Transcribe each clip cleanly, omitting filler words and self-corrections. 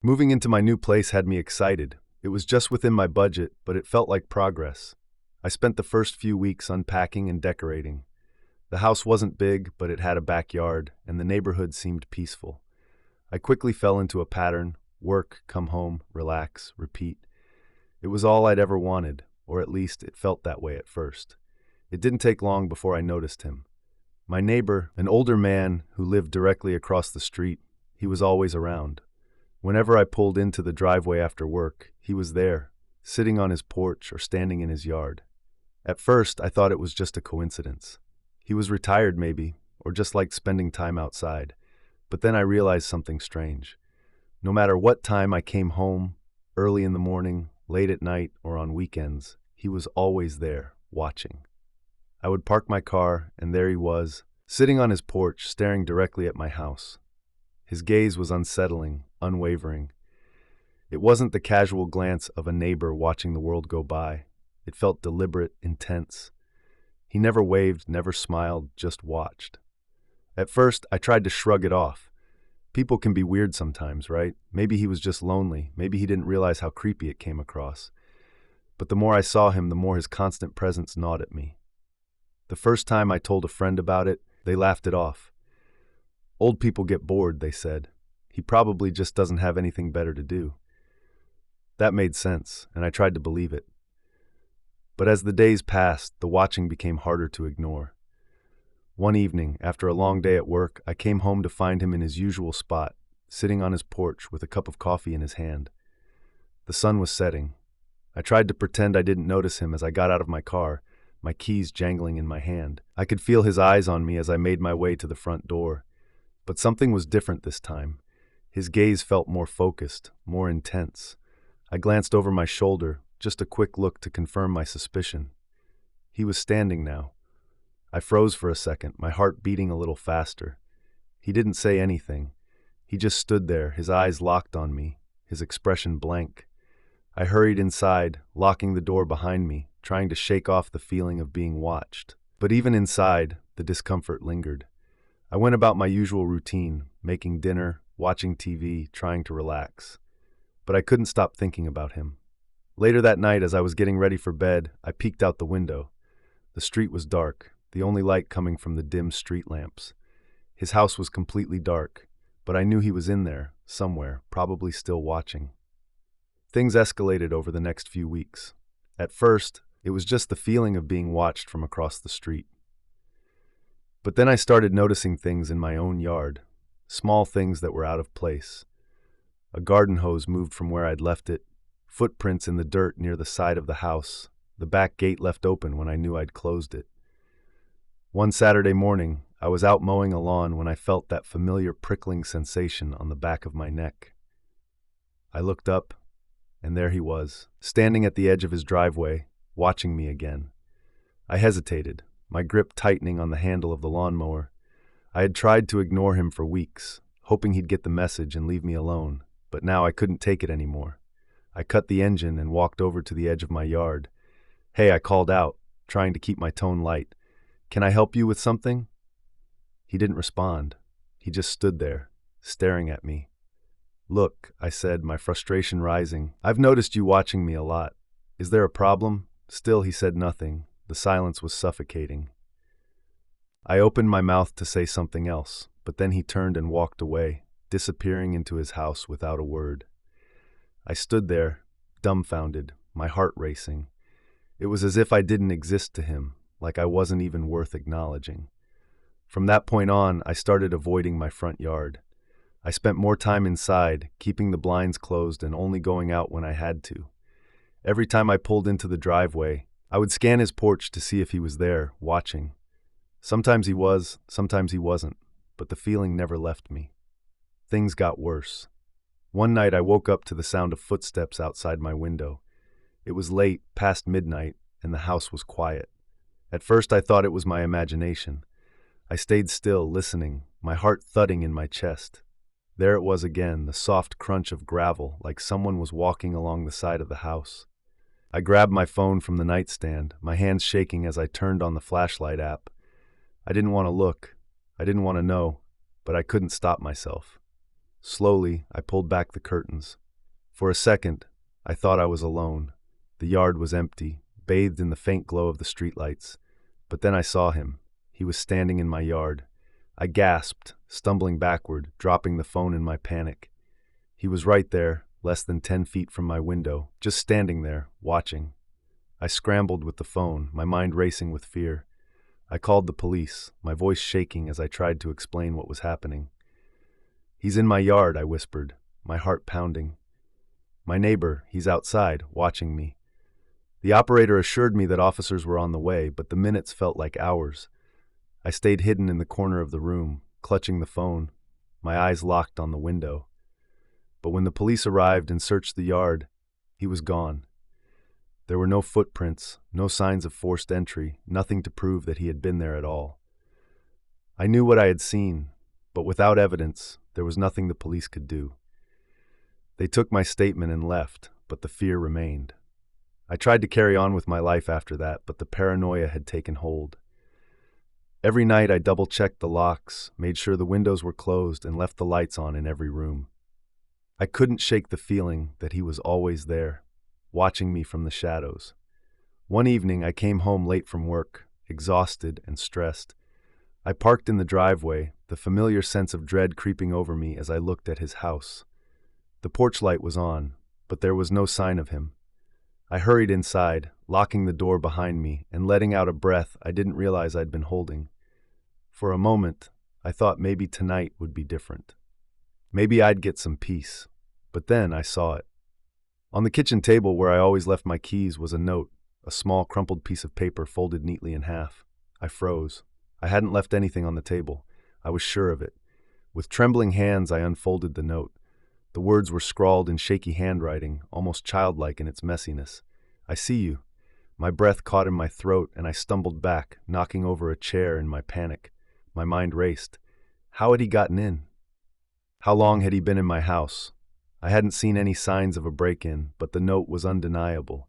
Moving into my new place had me excited. It was just within my budget, but it felt like progress. I spent the first few weeks unpacking and decorating. The house wasn't big, but it had a backyard, and the neighborhood seemed peaceful. I quickly fell into a pattern: work, come home, relax, repeat. It was all I'd ever wanted, or at least it felt that way at first. It didn't take long before I noticed him. My neighbor, an older man who lived directly across the street, he was always around. Whenever I pulled into the driveway after work, he was there, sitting on his porch or standing in his yard. At first, I thought it was just a coincidence. He was retired maybe, or just liked spending time outside. But then I realized something strange. No matter what time I came home, early in the morning, late at night, or on weekends, he was always there, watching. I would park my car, and there he was, sitting on his porch, staring directly at my house. His gaze was unsettling, unwavering. It wasn't the casual glance of a neighbor watching the world go by. It felt deliberate, intense. He never waved, never smiled, just watched. At first, I tried to shrug it off. People can be weird sometimes, right? Maybe he was just lonely. Maybe he didn't realize how creepy it came across. But the more I saw him, the more his constant presence gnawed at me. The first time I told a friend about it, they laughed it off. Old people get bored, they said. He probably just doesn't have anything better to do. That made sense, and I tried to believe it. But as the days passed, the watching became harder to ignore. One evening, after a long day at work, I came home to find him in his usual spot, sitting on his porch with a cup of coffee in his hand. The sun was setting. I tried to pretend I didn't notice him as I got out of my car, my keys jangling in my hand. I could feel his eyes on me as I made my way to the front door. But something was different this time. His gaze felt more focused, more intense. I glanced over my shoulder, just a quick look to confirm my suspicion. He was standing now. I froze for a second, my heart beating a little faster. He didn't say anything. He just stood there, his eyes locked on me, his expression blank. I hurried inside, locking the door behind me, trying to shake off the feeling of being watched. But even inside, the discomfort lingered. I went about my usual routine, making dinner, watching TV, trying to relax. But I couldn't stop thinking about him. Later that night, as I was getting ready for bed, I peeked out the window. The street was dark, the only light coming from the dim street lamps. His house was completely dark, but I knew he was in there, somewhere, probably still watching. Things escalated over the next few weeks. At first, it was just the feeling of being watched from across the street. But then I started noticing things in my own yard, small things that were out of place. A garden hose moved from where I'd left it, footprints in the dirt near the side of the house, the back gate left open when I knew I'd closed it. One Saturday morning, I was out mowing a lawn when I felt that familiar prickling sensation on the back of my neck. I looked up, and there he was, standing at the edge of his driveway, watching me again. I hesitated, my grip tightening on the handle of the lawnmower. I had tried to ignore him for weeks, hoping he'd get the message and leave me alone, but now I couldn't take it anymore. I cut the engine and walked over to the edge of my yard. "Hey," I called out, trying to keep my tone light. "Can I help you with something?" He didn't respond. He just stood there, staring at me. "Look," I said, my frustration rising, "I've noticed you watching me a lot. Is there a problem?" Still, he said nothing. The silence was suffocating. I opened my mouth to say something else, but then he turned and walked away, disappearing into his house without a word. I stood there, dumbfounded, my heart racing. It was as if I didn't exist to him, like I wasn't even worth acknowledging. From that point on, I started avoiding my front yard. I spent more time inside, keeping the blinds closed and only going out when I had to. Every time I pulled into the driveway, I would scan his porch to see if he was there, watching. Sometimes he was, sometimes he wasn't, but the feeling never left me. Things got worse. One night I woke up to the sound of footsteps outside my window. It was late, past midnight, and the house was quiet. At first I thought it was my imagination. I stayed still, listening, my heart thudding in my chest. There it was again, the soft crunch of gravel, like someone was walking along the side of the house. I grabbed my phone from the nightstand, my hands shaking as I turned on the flashlight app. I didn't want to look. I didn't want to know, but I couldn't stop myself. Slowly, I pulled back the curtains. For a second, I thought I was alone. The yard was empty, bathed in the faint glow of the streetlights. But then I saw him. He was standing in my yard. I gasped, stumbling backward, dropping the phone in my panic. He was right there, less than 10 feet from my window, just standing there, watching. I scrambled with the phone, my mind racing with fear. I called the police, my voice shaking as I tried to explain what was happening. "He's in my yard," I whispered, my heart pounding. "My neighbor, he's outside, watching me." The operator assured me that officers were on the way, but the minutes felt like hours. I stayed hidden in the corner of the room, clutching the phone, my eyes locked on the window. But when the police arrived and searched the yard, he was gone. There were no footprints, no signs of forced entry, nothing to prove that he had been there at all. I knew what I had seen, but without evidence, there was nothing the police could do. They took my statement and left, but the fear remained. I tried to carry on with my life after that, but the paranoia had taken hold. Every night I double-checked the locks, made sure the windows were closed, and left the lights on in every room. I couldn't shake the feeling that he was always there, watching me from the shadows. One evening I came home late from work, exhausted and stressed. I parked in the driveway, the familiar sense of dread creeping over me as I looked at his house. The porch light was on, but there was no sign of him. I hurried inside, locking the door behind me and letting out a breath I didn't realize I'd been holding. For a moment, I thought maybe tonight would be different. Maybe I'd get some peace. But then I saw it. On the kitchen table where I always left my keys was a note, a small crumpled piece of paper folded neatly in half. I froze. I hadn't left anything on the table. I was sure of it. With trembling hands, I unfolded the note. The words were scrawled in shaky handwriting, almost childlike in its messiness. "I see you." My breath caught in my throat, and I stumbled back, knocking over a chair in my panic. My mind raced. How had he gotten in? How long had he been in my house? I hadn't seen any signs of a break-in, but the note was undeniable.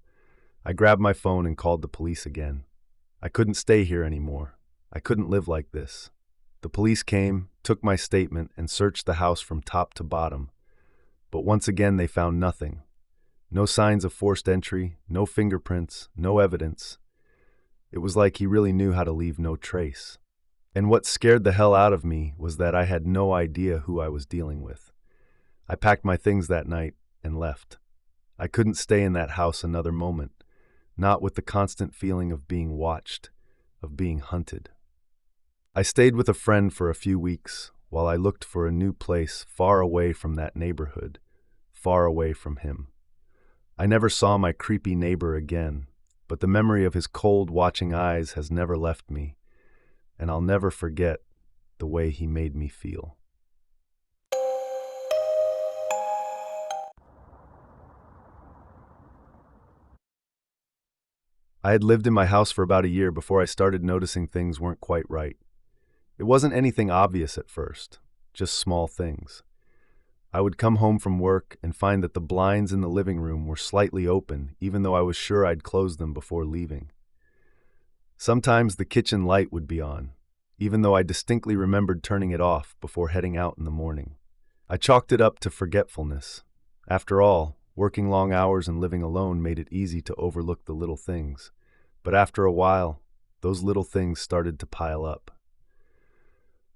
I grabbed my phone and called the police again. I couldn't stay here anymore. I couldn't live like this. The police came, took my statement, and searched the house from top to bottom. But once again they found nothing. No signs of forced entry, no fingerprints, no evidence. It was like he really knew how to leave no trace. And what scared the hell out of me was that I had no idea who I was dealing with. I packed my things that night and left. I couldn't stay in that house another moment, not with the constant feeling of being watched, of being hunted. I stayed with a friend for a few weeks while I looked for a new place far away from that neighborhood, far away from him. I never saw my creepy neighbor again, but the memory of his cold, watching eyes has never left me, and I'll never forget the way he made me feel. I had lived in my house for about a year before I started noticing things weren't quite right. It wasn't anything obvious at first, just small things. I would come home from work and find that the blinds in the living room were slightly open, even though I was sure I'd closed them before leaving. Sometimes the kitchen light would be on, even though I distinctly remembered turning it off before heading out in the morning. I chalked it up to forgetfulness. After all, working long hours and living alone made it easy to overlook the little things. But after a while, those little things started to pile up.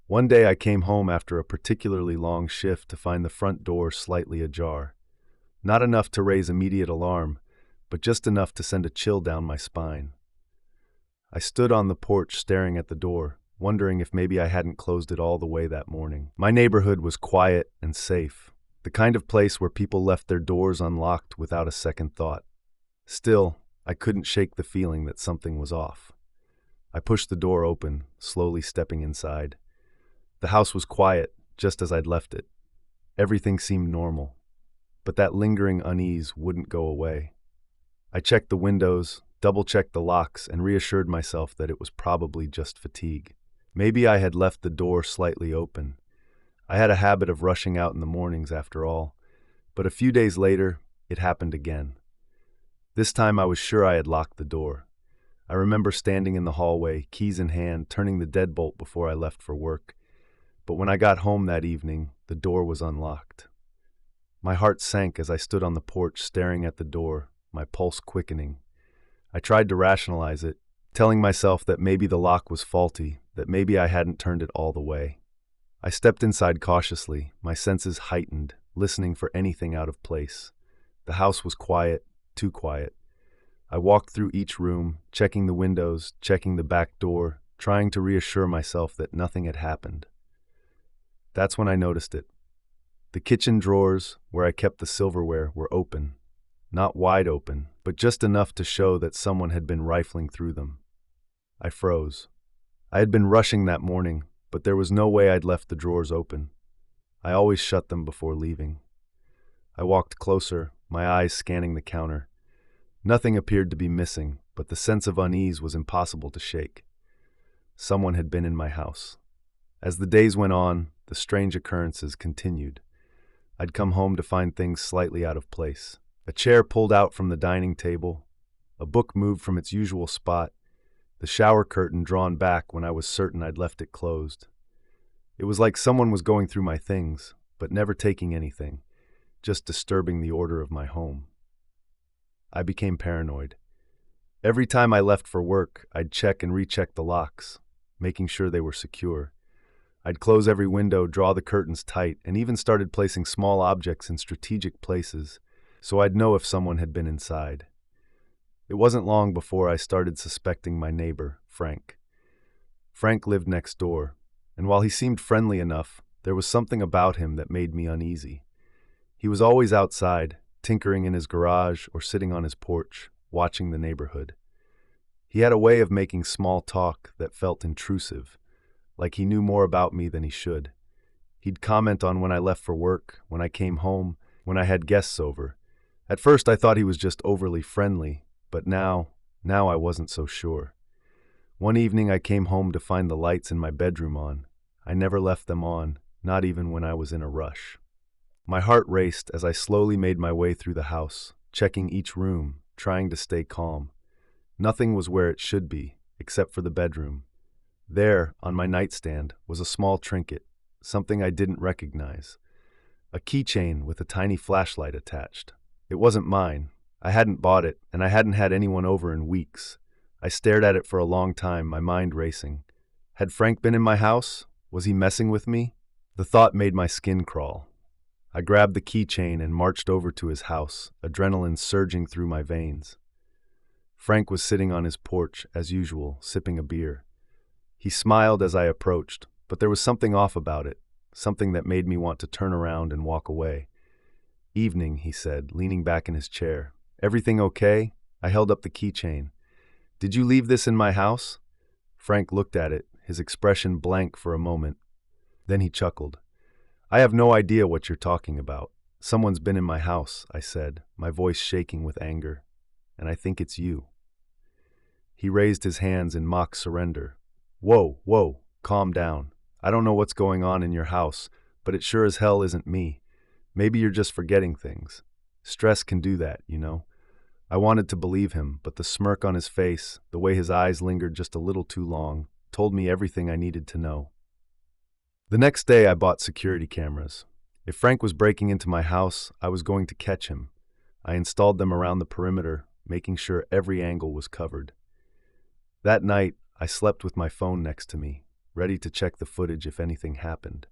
One day I came home after a particularly long shift to find the front door slightly ajar. Not enough to raise immediate alarm, but just enough to send a chill down my spine. I stood on the porch staring at the door, wondering if maybe I hadn't closed it all the way that morning. My neighborhood was quiet and safe, the kind of place where people left their doors unlocked without a second thought. Still, I couldn't shake the feeling that something was off. I pushed the door open, slowly stepping inside. The house was quiet, just as I'd left it. Everything seemed normal, but that lingering unease wouldn't go away. I checked the windows, double-checked the locks, and reassured myself that it was probably just fatigue. Maybe I had left the door slightly open. I had a habit of rushing out in the mornings after all, but a few days later, it happened again. This time I was sure I had locked the door. I remember standing in the hallway, keys in hand, turning the deadbolt before I left for work. But when I got home that evening, The door was unlocked. My heart sank as I stood on the porch staring at the door, my pulse quickening. I tried to rationalize it, telling myself that maybe the lock was faulty, that maybe I hadn't turned it all the way. I stepped inside cautiously, my senses heightened, listening for anything out of place. The house was quiet, too quiet. I walked through each room, checking the windows, checking the back door, trying to reassure myself that nothing had happened. That's when I noticed it. The kitchen drawers, where I kept the silverware, were open. Not wide open, but just enough to show that someone had been rifling through them. I froze. I had been rushing that morning, but there was no way I'd left the drawers open. I always shut them before leaving. I walked closer, my eyes scanning the counter. Nothing appeared to be missing, but the sense of unease was impossible to shake. Someone had been in my house. As the days went on, the strange occurrences continued. I'd come home to find things slightly out of place. A chair pulled out from the dining table, a book moved from its usual spot, the shower curtain drawn back when I was certain I'd left it closed. It was like someone was going through my things, but never taking anything, just disturbing the order of my home. I became paranoid. Every time I left for work, I'd check and recheck the locks, making sure they were secure. I'd close every window, draw the curtains tight, and even started placing small objects in strategic places, so I'd know if someone had been inside. It wasn't long before I started suspecting my neighbor, Frank. Frank lived next door, and while he seemed friendly enough, there was something about him that made me uneasy. He was always outside, tinkering in his garage or sitting on his porch, watching the neighborhood. He had a way of making small talk that felt intrusive, like he knew more about me than he should. He'd comment on when I left for work, when I came home, when I had guests over. At first I thought he was just overly friendly, but now I wasn't so sure. One evening I came home to find the lights in my bedroom on. I never left them on, not even when I was in a rush. My heart raced as I slowly made my way through the house, checking each room, trying to stay calm. Nothing was where it should be, except for the bedroom. There, on my nightstand, was a small trinket, something I didn't recognize. A keychain with a tiny flashlight attached. It wasn't mine. I hadn't bought it, and I hadn't had anyone over in weeks. I stared at it for a long time, my mind racing. Had Frank been in my house? Was he messing with me? The thought made my skin crawl. I grabbed the keychain and marched over to his house, adrenaline surging through my veins. Frank was sitting on his porch, as usual, sipping a beer. He smiled as I approached, but there was something off about it, something that made me want to turn around and walk away. "Evening," he said, leaning back in his chair. "Everything okay?" I held up the keychain. "Did you leave this in my house?" Frank looked at it, his expression blank for a moment. Then he chuckled. "I have no idea what you're talking about. Someone's been in my house," I said, my voice shaking with anger. "And I think it's you." He raised his hands in mock surrender. Whoa, calm down. I don't know what's going on in your house, but it sure as hell isn't me. Maybe you're just forgetting things. Stress can do that, you know." I wanted to believe him, but the smirk on his face, the way his eyes lingered just a little too long, told me everything I needed to know. The next day I bought security cameras. If Frank was breaking into my house, I was going to catch him. I installed them around the perimeter, making sure every angle was covered. That night, I slept with my phone next to me, ready to check the footage if anything happened.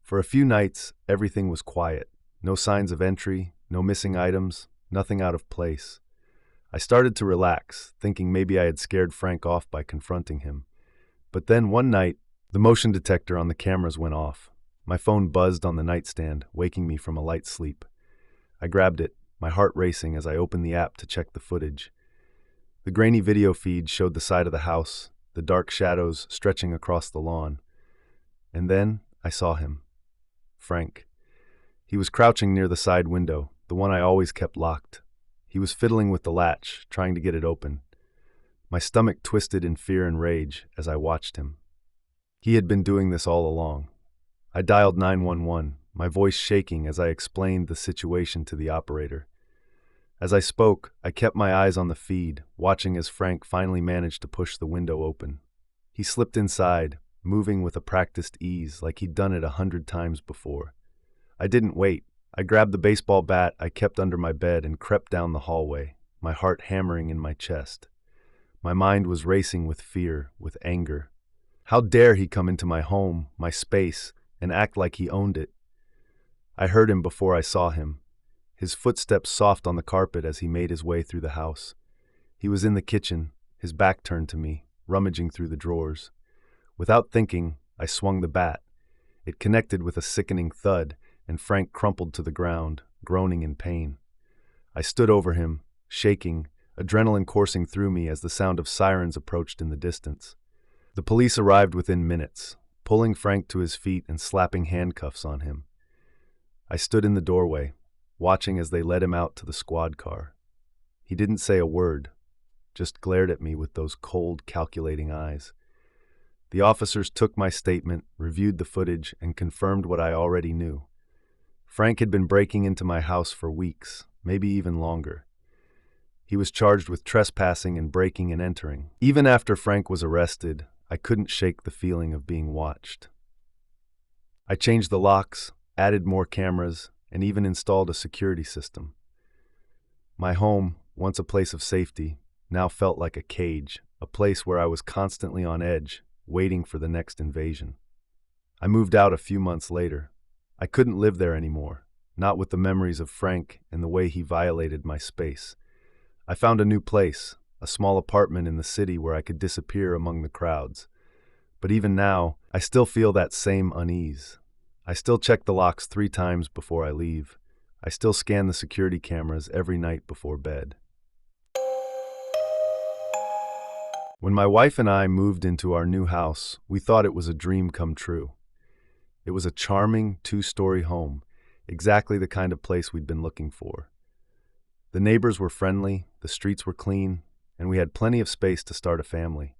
For a few nights, everything was quiet. No signs of entry, no missing items, nothing out of place. I started to relax, thinking maybe I had scared Frank off by confronting him. But then one night, the motion detector on the cameras went off. My phone buzzed on the nightstand, waking me from a light sleep. I grabbed it, my heart racing as I opened the app to check the footage. The grainy video feed showed the side of the house, the dark shadows stretching across the lawn. And then I saw him. Frank. He was crouching near the side window, the one I always kept locked. He was fiddling with the latch, trying to get it open. My stomach twisted in fear and rage as I watched him. He had been doing this all along. I dialed 911, my voice shaking as I explained the situation to the operator. As I spoke, I kept my eyes on the feed, watching as Frank finally managed to push the window open. He slipped inside, moving with a practiced ease like he'd done it 100 times before. I didn't wait. I grabbed the baseball bat I kept under my bed and crept down the hallway, my heart hammering in my chest. My mind was racing with fear, with anger. How dare he come into my home, my space, and act like he owned it? I heard him before I saw him, his footsteps soft on the carpet as he made his way through the house. He was in the kitchen, his back turned to me, rummaging through the drawers. Without thinking, I swung the bat. It connected with a sickening thud, and Frank crumpled to the ground, groaning in pain. I stood over him, shaking, adrenaline coursing through me as the sound of sirens approached in the distance. The police arrived within minutes, pulling Frank to his feet and slapping handcuffs on him. I stood in the doorway, watching as they led him out to the squad car. He didn't say a word, just glared at me with those cold, calculating eyes. The officers took my statement, reviewed the footage, and confirmed what I already knew. Frank had been breaking into my house for weeks, maybe even longer. He was charged with trespassing and breaking and entering. Even after Frank was arrested, I couldn't shake the feeling of being watched. I changed the locks, added more cameras, and even installed a security system. My home, once a place of safety, now felt like a cage, a place where I was constantly on edge, waiting for the next invasion. I moved out a few months later. I couldn't live there anymore, not with the memories of Frank and the way he violated my space. I found a new place, a small apartment in the city where I could disappear among the crowds. But even now, I still feel that same unease. I still check the locks 3 times before I leave. I still scan the security cameras every night before bed. When my wife and I moved into our new house, we thought it was a dream come true. It was a charming 2-story home, exactly the kind of place we'd been looking for. The neighbors were friendly, the streets were clean, and we had plenty of space to start a family.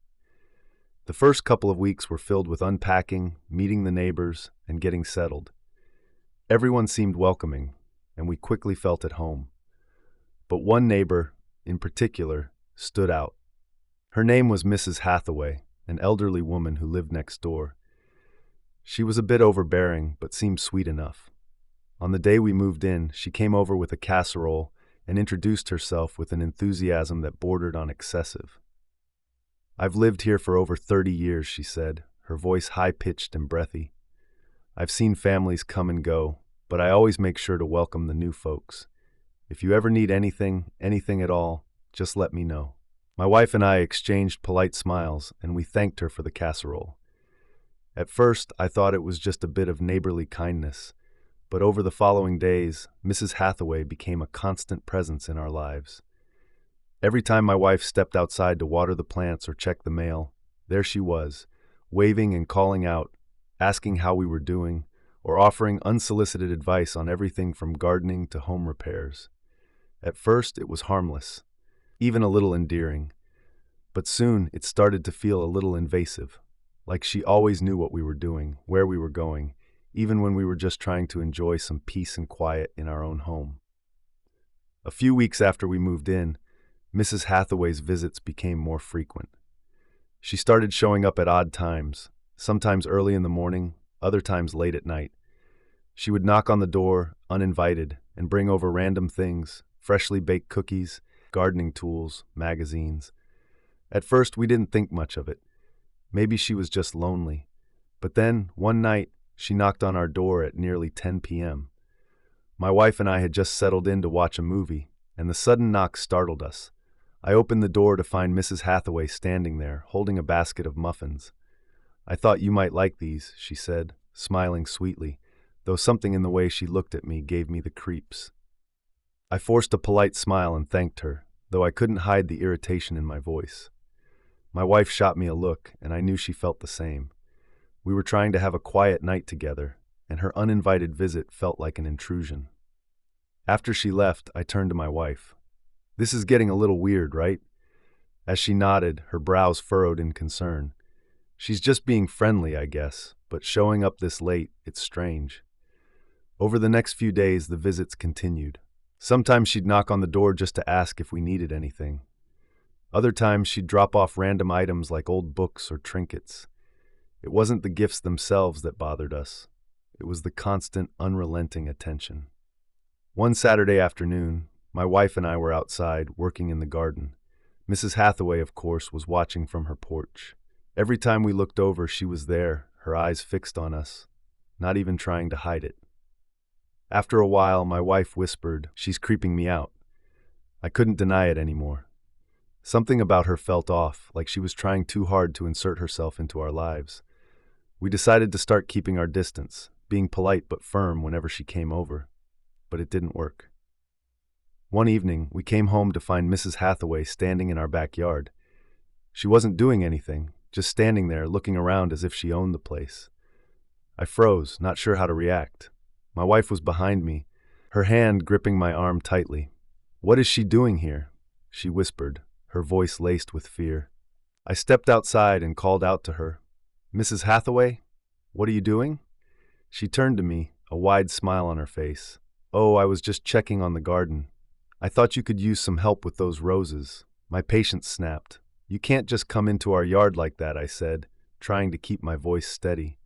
The first couple of weeks were filled with unpacking, meeting the neighbors, and getting settled. Everyone seemed welcoming, and we quickly felt at home. But one neighbor, in particular, stood out. Her name was Mrs. Hathaway, an elderly woman who lived next door. She was a bit overbearing, but seemed sweet enough. On the day we moved in, she came over with a casserole and introduced herself with an enthusiasm that bordered on excessive. "I've lived here for over 30 years, she said, her voice high-pitched and breathy. "I've seen families come and go, but I always make sure to welcome the new folks. If you ever need anything at all, just let me know." My wife and I exchanged polite smiles, and we thanked her for the casserole. At first, I thought it was just a bit of neighborly kindness, but over the following days, Mrs. Hathaway became a constant presence in our lives. Every time my wife stepped outside to water the plants or check the mail, there she was, waving and calling out, asking how we were doing, or offering unsolicited advice on everything from gardening to home repairs. At first, it was harmless, even a little endearing, but soon it started to feel a little invasive, like she always knew what we were doing, where we were going, even when we were just trying to enjoy some peace and quiet in our own home. A few weeks after we moved in, Mrs. Hathaway's visits became more frequent. She started showing up at odd times, sometimes early in the morning, other times late at night. She would knock on the door, uninvited, and bring over random things, freshly baked cookies, gardening tools, magazines. At first, we didn't think much of it. Maybe she was just lonely. But then, one night, she knocked on our door at nearly 10 p.m. My wife and I had just settled in to watch a movie, and the sudden knock startled us. I opened the door to find Mrs. Hathaway standing there, holding a basket of muffins. "I thought you might like these," she said, smiling sweetly, though something in the way she looked at me gave me the creeps. I forced a polite smile and thanked her, though I couldn't hide the irritation in my voice. My wife shot me a look, and I knew she felt the same. We were trying to have a quiet night together, and her uninvited visit felt like an intrusion. After she left, I turned to my wife. "This is getting a little weird, right?" As she nodded, her brows furrowed in concern. "She's just being friendly, I guess, but showing up this late, it's strange." Over the next few days, the visits continued. Sometimes she'd knock on the door just to ask if we needed anything. Other times she'd drop off random items like old books or trinkets. It wasn't the gifts themselves that bothered us. It was the constant, unrelenting attention. One Saturday afternoon, my wife and I were outside, working in the garden. Mrs. Hathaway, of course, was watching from her porch. Every time we looked over, she was there, her eyes fixed on us, not even trying to hide it. After a while, my wife whispered, "She's creeping me out." I couldn't deny it anymore. Something about her felt off, like she was trying too hard to insert herself into our lives. We decided to start keeping our distance, being polite but firm whenever she came over. But it didn't work. One evening, we came home to find Mrs. Hathaway standing in our backyard. She wasn't doing anything, just standing there looking around as if she owned the place. I froze, not sure how to react. My wife was behind me, her hand gripping my arm tightly. "What is she doing here?" she whispered, her voice laced with fear. I stepped outside and called out to her, "Mrs. Hathaway, what are you doing?" She turned to me, a wide smile on her face. "Oh, I was just checking on the garden. I thought you could use some help with those roses." My patience snapped. "You can't just come into our yard like that," I said, trying to keep my voice steady.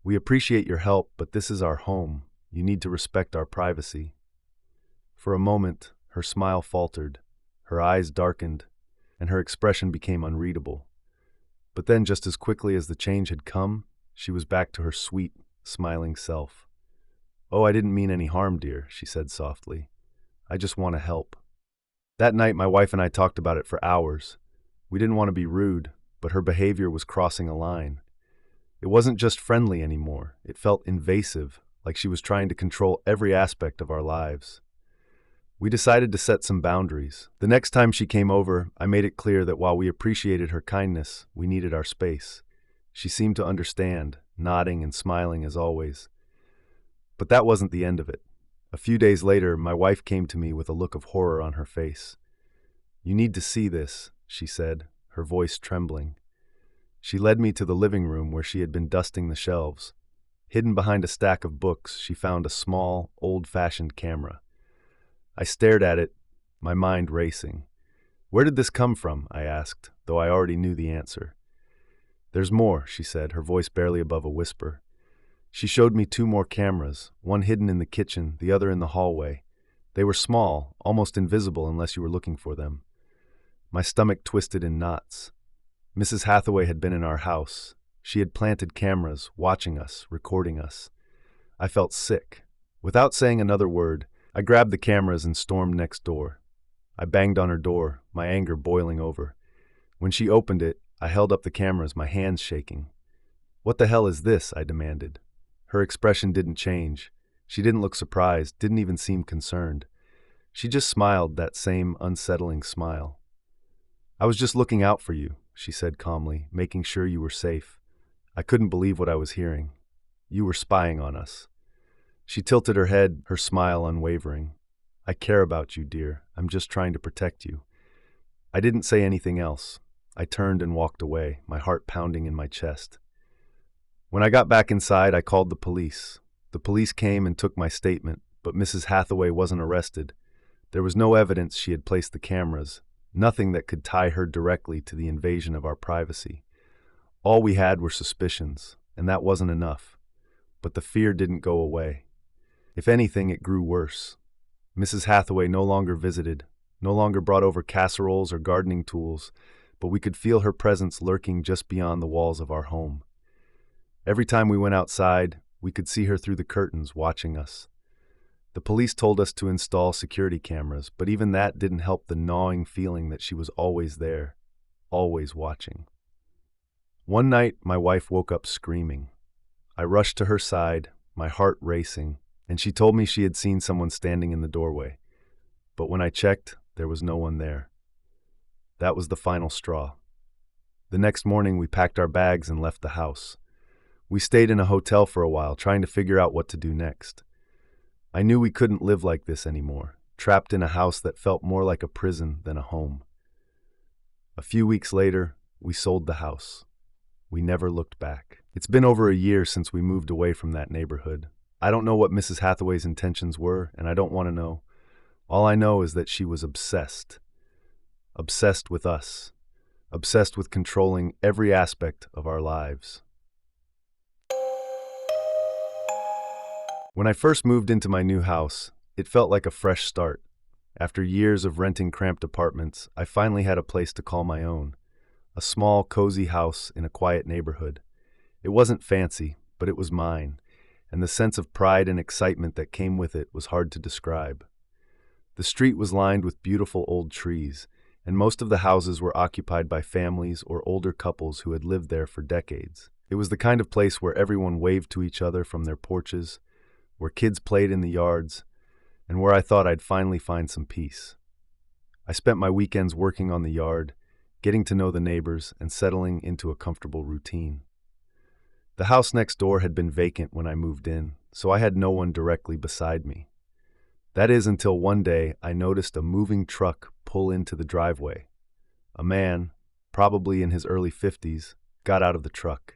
"We appreciate your help, but this is our home. You need to respect our privacy." For a moment, her smile faltered, her eyes darkened, and her expression became unreadable. But then, just as quickly as the change had come, she was back to her sweet, smiling self. "Oh, I didn't mean any harm, dear," she said softly. "I just want to help." That night, my wife and I talked about it for hours. We didn't want to be rude, but her behavior was crossing a line. It wasn't just friendly anymore. It felt invasive, like she was trying to control every aspect of our lives. We decided to set some boundaries. The next time she came over, I made it clear that while we appreciated her kindness, we needed our space. She seemed to understand, nodding and smiling as always. But that wasn't the end of it. A few days later, my wife came to me with a look of horror on her face. "You need to see this," she said, her voice trembling. She led me to the living room where she had been dusting the shelves. Hidden behind a stack of books, she found a small, old-fashioned camera. I stared at it, my mind racing. "Where did this come from?" I asked, though I already knew the answer. "There's more," she said, her voice barely above a whisper. She showed me 2 more cameras, one hidden in the kitchen, the other in the hallway. They were small, almost invisible unless you were looking for them. My stomach twisted in knots. Mrs. Hathaway had been in our house. She had planted cameras, watching us, recording us. I felt sick. Without saying another word, I grabbed the cameras and stormed next door. I banged on her door, my anger boiling over. When she opened it, I held up the cameras, my hands shaking. "What the hell is this?" I demanded. Her expression didn't change. She didn't look surprised, didn't even seem concerned. She just smiled, that same unsettling smile. "I was just looking out for you," she said calmly, "making sure you were safe." I couldn't believe what I was hearing. "You were spying on us." She tilted her head, her smile unwavering. "I care about you, dear. I'm just trying to protect you." I didn't say anything else. I turned and walked away, my heart pounding in my chest. When I got back inside, I called the police. The police came and took my statement, but Mrs. Hathaway wasn't arrested. There was no evidence she had placed the cameras, nothing that could tie her directly to the invasion of our privacy. All we had were suspicions, and that wasn't enough. But the fear didn't go away. If anything, it grew worse. Mrs. Hathaway no longer visited, no longer brought over casseroles or gardening tools, but we could feel her presence lurking just beyond the walls of our home. Every time we went outside, we could see her through the curtains watching us. The police told us to install security cameras, but even that didn't help the gnawing feeling that she was always there, always watching. One night, my wife woke up screaming. I rushed to her side, my heart racing, and she told me she had seen someone standing in the doorway. But when I checked, there was no one there. That was the final straw. The next morning, we packed our bags and left the house. We stayed in a hotel for a while, trying to figure out what to do next. I knew we couldn't live like this anymore, trapped in a house that felt more like a prison than a home. A few weeks later, we sold the house. We never looked back. It's been over a year since we moved away from that neighborhood. I don't know what Mrs. Hathaway's intentions were, and I don't want to know. All I know is that she was obsessed. Obsessed with us. Obsessed with controlling every aspect of our lives. When I first moved into my new house, it felt like a fresh start. After years of renting cramped apartments, I finally had a place to call my own. A small, cozy house in a quiet neighborhood. It wasn't fancy, but it was mine, and the sense of pride and excitement that came with it was hard to describe. The street was lined with beautiful old trees, and most of the houses were occupied by families or older couples who had lived there for decades. It was the kind of place where everyone waved to each other from their porches, where kids played in the yards, and where I thought I'd finally find some peace. I spent my weekends working on the yard, getting to know the neighbors, and settling into a comfortable routine. The house next door had been vacant when I moved in, so I had no one directly beside me. That is until one day I noticed a moving truck pull into the driveway. A man, probably in his early 50s, got out of the truck.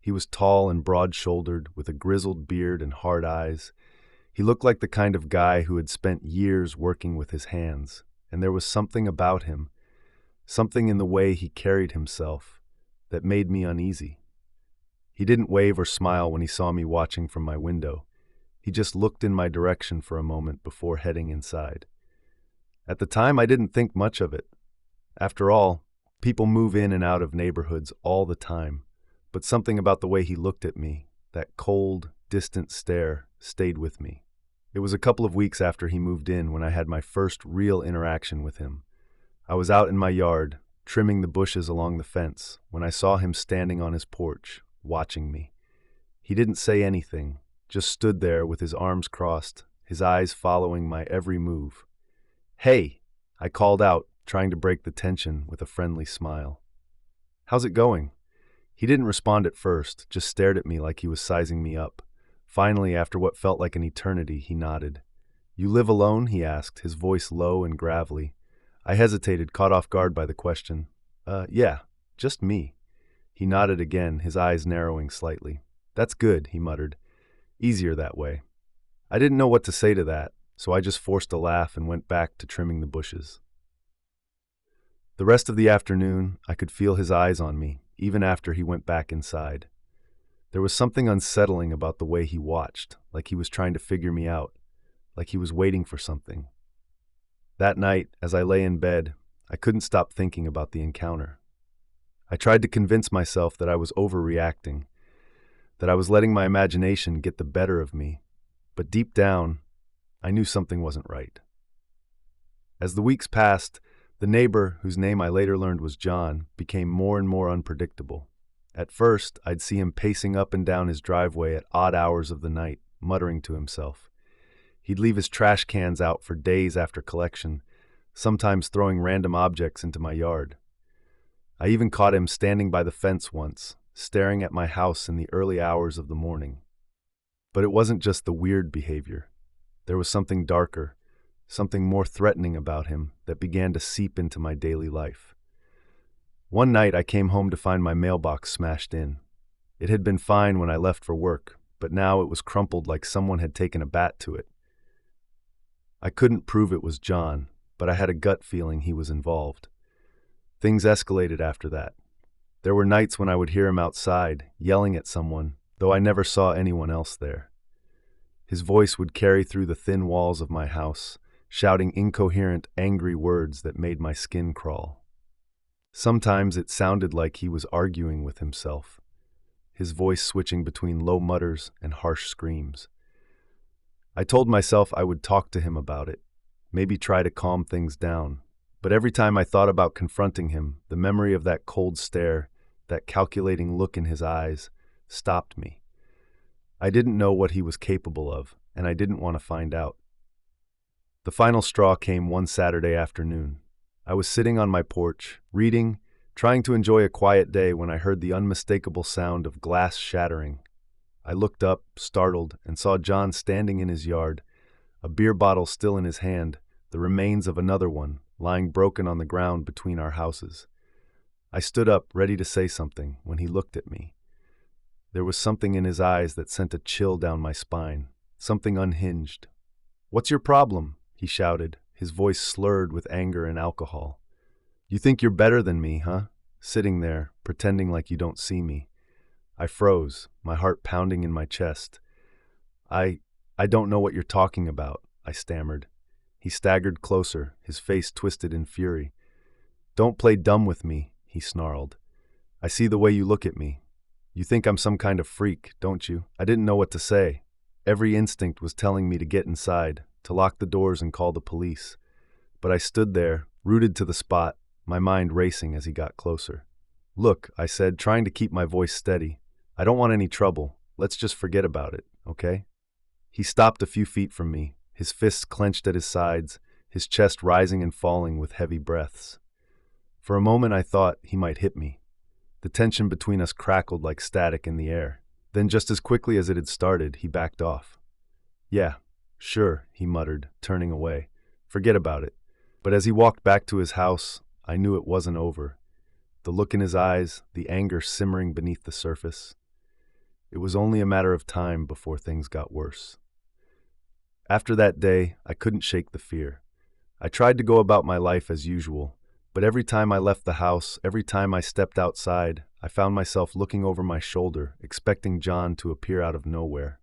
He was tall and broad-shouldered, with a grizzled beard and hard eyes. He looked like the kind of guy who had spent years working with his hands, and there was something about him, something in the way he carried himself, that made me uneasy. He didn't wave or smile when he saw me watching from my window. He just looked in my direction for a moment before heading inside. At the time, I didn't think much of it. After all, people move in and out of neighborhoods all the time, but something about the way he looked at me, that cold, distant stare, stayed with me. It was a couple of weeks after he moved in when I had my first real interaction with him. I was out in my yard, trimming the bushes along the fence, when I saw him standing on his porch, watching me. He didn't say anything, just stood there with his arms crossed, his eyes following my every move. "Hey!" I called out, trying to break the tension with a friendly smile. "How's it going?" He didn't respond at first, just stared at me like he was sizing me up. Finally, after what felt like an eternity, he nodded. "You live alone?" he asked, his voice low and gravelly. I hesitated, caught off guard by the question. Yeah, just me." He nodded again, his eyes narrowing slightly. "That's good," he muttered. "Easier that way." I didn't know what to say to that, so I just forced a laugh and went back to trimming the bushes. The rest of the afternoon, I could feel his eyes on me, even after he went back inside. There was something unsettling about the way he watched, like he was trying to figure me out, like he was waiting for something. That night, as I lay in bed, I couldn't stop thinking about the encounter. I tried to convince myself that I was overreacting, that I was letting my imagination get the better of me, but deep down, I knew something wasn't right. As the weeks passed, the neighbor, whose name I later learned was John, became more and more unpredictable. At first, I'd see him pacing up and down his driveway at odd hours of the night, muttering to himself. He'd leave his trash cans out for days after collection, sometimes throwing random objects into my yard. I even caught him standing by the fence once, staring at my house in the early hours of the morning. But it wasn't just the weird behavior. There was something darker, something more threatening about him that began to seep into my daily life. One night I came home to find my mailbox smashed in. It had been fine when I left for work, but now it was crumpled like someone had taken a bat to it. I couldn't prove it was John, but I had a gut feeling he was involved. Things escalated after that. There were nights when I would hear him outside, yelling at someone, though I never saw anyone else there. His voice would carry through the thin walls of my house, shouting incoherent, angry words that made my skin crawl. Sometimes it sounded like he was arguing with himself, his voice switching between low mutters and harsh screams. I told myself I would talk to him about it, maybe try to calm things down, but every time I thought about confronting him, the memory of that cold stare, that calculating look in his eyes, stopped me. I didn't know what he was capable of, and I didn't want to find out. The final straw came one Saturday afternoon. I was sitting on my porch, reading, trying to enjoy a quiet day when I heard the unmistakable sound of glass shattering. I looked up, startled, and saw John standing in his yard, a beer bottle still in his hand, the remains of another one, lying broken on the ground between our houses. I stood up, ready to say something, when he looked at me. There was something in his eyes that sent a chill down my spine, something unhinged. "What's your problem?" he shouted, his voice slurred with anger and alcohol. "You think you're better than me, huh? Sitting there, pretending like you don't see me." I froze, my heart pounding in my chest. I I don't know what you're talking about, I stammered. He staggered closer, his face twisted in fury. Don't play dumb with me, he snarled. I see the way you look at me. You think I'm some kind of freak, don't you? I didn't know what to say. Every instinct was telling me to get inside, to lock the doors and call the police. But I stood there, rooted to the spot, my mind racing as he got closer. Look, I said, trying to keep my voice steady. I don't want any trouble. Let's just forget about it, okay? He stopped a few feet from me, his fists clenched at his sides, his chest rising and falling with heavy breaths. For a moment I thought he might hit me. The tension between us crackled like static in the air. Then just as quickly as it had started, he backed off. Yeah, sure, he muttered, turning away. Forget about it. But as he walked back to his house, I knew it wasn't over. The look in his eyes, the anger simmering beneath the surface. It was only a matter of time before things got worse. After that day, I couldn't shake the fear. I tried to go about my life as usual, but every time I left the house, every time I stepped outside, I found myself looking over my shoulder, expecting John to appear out of nowhere.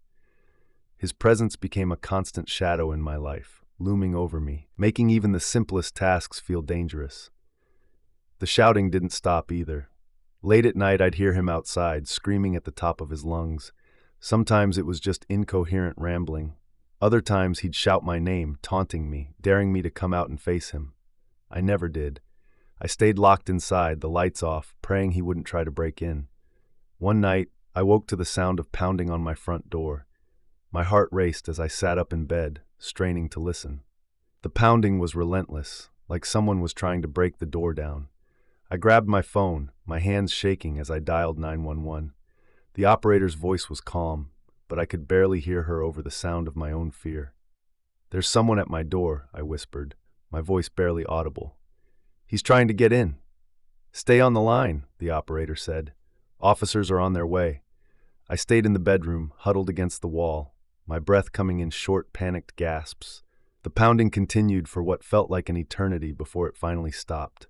His presence became a constant shadow in my life, looming over me, making even the simplest tasks feel dangerous. The shouting didn't stop either. Late at night, I'd hear him outside, screaming at the top of his lungs. Sometimes it was just incoherent rambling. Other times he'd shout my name, taunting me, daring me to come out and face him. I never did. I stayed locked inside, the lights off, praying he wouldn't try to break in. One night, I woke to the sound of pounding on my front door. My heart raced as I sat up in bed, straining to listen. The pounding was relentless, like someone was trying to break the door down. I grabbed my phone, my hands shaking as I dialed 911. The operator's voice was calm, but I could barely hear her over the sound of my own fear. There's someone at my door, I whispered, my voice barely audible. He's trying to get in. Stay on the line, the operator said. Officers are on their way. I stayed in the bedroom, huddled against the wall, my breath coming in short, panicked gasps. The pounding continued for what felt like an eternity before it finally stopped.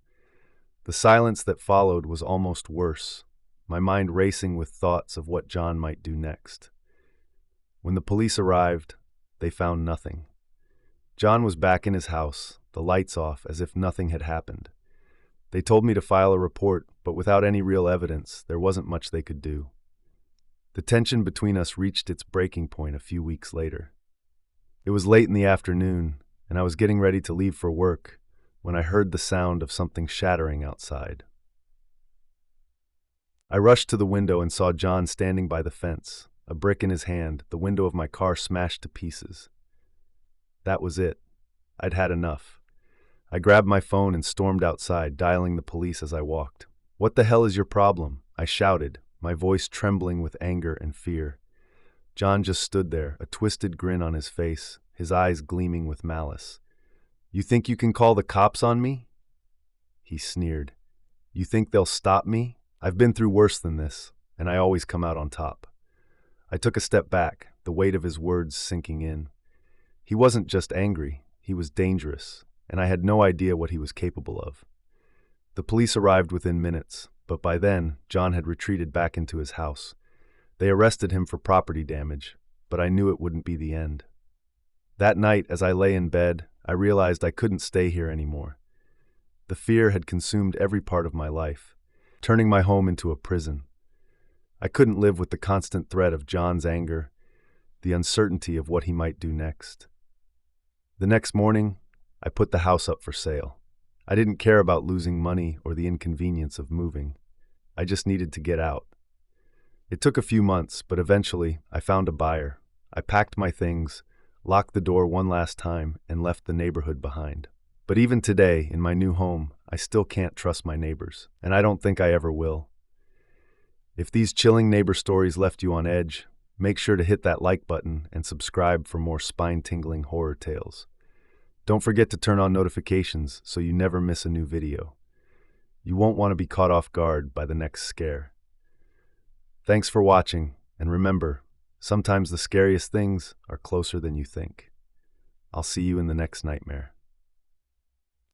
The silence that followed was almost worse, my mind racing with thoughts of what John might do next. When the police arrived, they found nothing. John was back in his house, the lights off, as if nothing had happened. They told me to file a report, but without any real evidence, there wasn't much they could do. The tension between us reached its breaking point a few weeks later. It was late in the afternoon, and I was getting ready to leave for work when I heard the sound of something shattering outside. I rushed to the window and saw John standing by the fence, a brick in his hand, the window of my car smashed to pieces. That was it. I'd had enough. I grabbed my phone and stormed outside, dialing the police as I walked. "What the hell is your problem?" I shouted, my voice trembling with anger and fear. John just stood there, a twisted grin on his face, his eyes gleaming with malice. "You think you can call the cops on me?" He sneered. "You think they'll stop me? I've been through worse than this, and I always come out on top." I took a step back, the weight of his words sinking in. He wasn't just angry, he was dangerous, and I had no idea what he was capable of. The police arrived within minutes, but by then, John had retreated back into his house. They arrested him for property damage, but I knew it wouldn't be the end. That night, as I lay in bed, I realized I couldn't stay here anymore. The fear had consumed every part of my life, turning my home into a prison. I couldn't live with the constant threat of John's anger, the uncertainty of what he might do next. The next morning, I put the house up for sale. I didn't care about losing money or the inconvenience of moving. I just needed to get out. It took a few months, but eventually I found a buyer. I packed my things, locked the door one last time, and left the neighborhood behind. But even today, in my new home, I still can't trust my neighbors, and I don't think I ever will. If these chilling neighbor stories left you on edge, make sure to hit that like button and subscribe for more spine-tingling horror tales. Don't forget to turn on notifications so you never miss a new video. You won't want to be caught off guard by the next scare. Thanks for watching, and remember, sometimes the scariest things are closer than you think. I'll see you in the next nightmare.